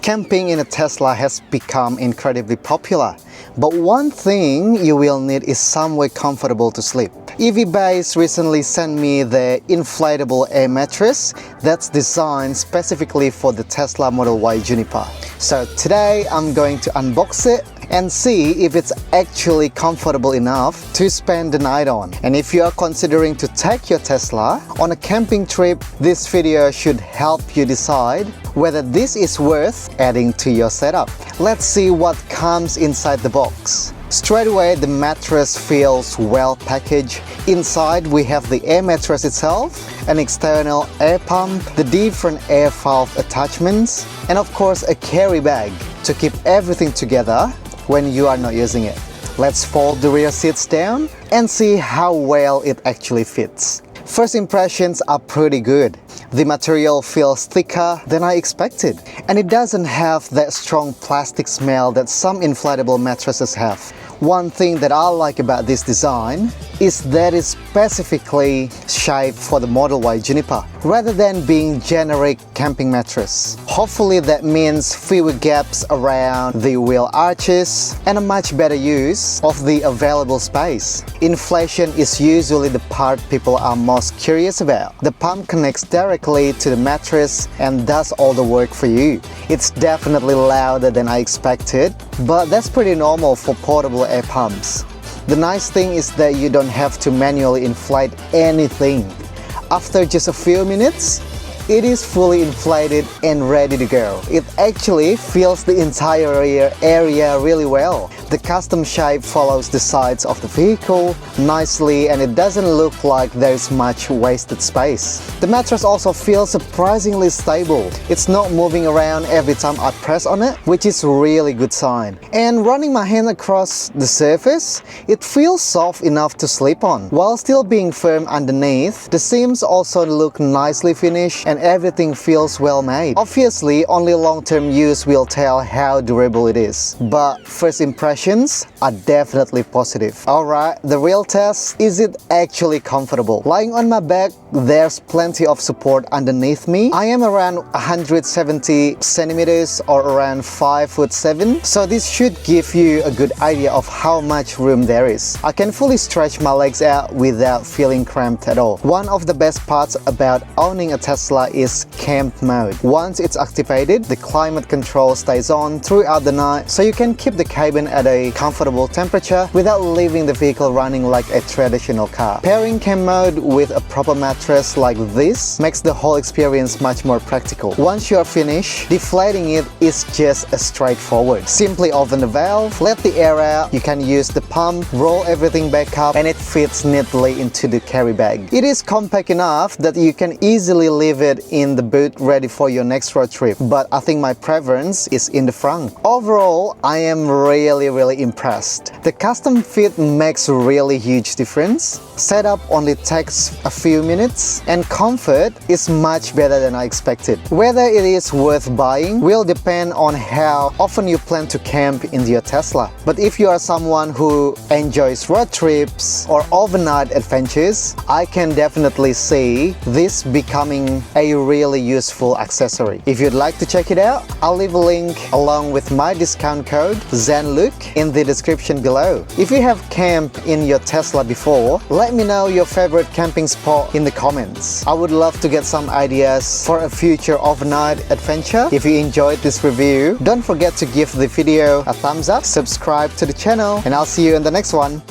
Camping in a Tesla has become incredibly popular, but one thing you will need is somewhere comfortable to sleep. EVBASE recently sent me the inflatable air mattress that's designed specifically for the Tesla Model Y Juniper. So today I'm going to unbox it and see if it's actually comfortable enough to spend the night on. And if you are considering to take your Tesla on a camping trip, this video should help you decide whether this is worth adding to your setup. Let's see what comes inside the box. Straight away, the mattress feels well packaged. Inside, we have the air mattress itself, an external air pump, the different air valve attachments, and of course a carry bag to keep everything together when you are not using it. Let's fold the rear seats down and see how well it actually fits. First impressions are pretty good. The material feels thicker than I expected, and it doesn't have that strong plastic smell that some inflatable mattresses have. One thing that I like about this design is that it's specifically shaped for the Model Y Juniper rather than being generic camping mattress. Hopefully that means fewer gaps around the wheel arches and a much better use of the available space. Inflation is usually the part people are most curious about. The pump connects directly to the mattress and does all the work for you. It's definitely louder than I expected, but that's pretty normal for portable air pumps. The nice thing is that you don't have to manually inflate anything. After just a few minutes, it is fully inflated and ready to go. It actually fills the entire rear area really well. The custom shape follows the sides of the vehicle nicely, and it doesn't look like there's much wasted space. The mattress also feels surprisingly stable. It's not moving around every time I press on it, which is a really good sign. And running my hand across the surface, it feels soft enough to sleep on. While still being firm underneath, the seams also look nicely finished and everything feels well made. Obviously, only long-term use will tell how durable it is, but first impressions are definitely positive. Alright, the real test, is it actually comfortable? Lying on my back, there's plenty of support underneath me. I am around 170 centimeters or around 5'7", so this should give you a good idea of how much room there is. I can fully stretch my legs out without feeling cramped at all. One of the best parts about owning a Tesla is camp mode. Once it's activated, the climate control stays on throughout the night, so you can keep the cabin at a comfortable temperature without leaving the vehicle running like a traditional car. Pairing camp mode with a proper mattress like this makes the whole experience much more practical. Once you are finished, deflating it is just as straightforward. Simply open the valve, let the air out, you can use the pump, roll everything back up, and it fits neatly into the carry bag. It is compact enough that you can easily leave it in the boot ready for your next road trip, but I think my preference is in the front. Overall, I am really impressed. The custom fit makes a really huge difference. Setup only takes a few minutes, and comfort is much better than I expected. Whether it is worth buying will depend on how often you plan to camp in your Tesla. But if you are someone who enjoys road trips or overnight adventures, I can definitely see this becoming a really useful accessory. If you'd like to check it out, I'll leave a link along with my discount code ZENLUK in the description below. If you have camped in your Tesla before, let me know your favorite camping spot in the comments. I would love to get some ideas for a future overnight adventure. If you enjoyed this review, don't forget to give the video a thumbs up, subscribe to the channel, and I'll see you in the next one.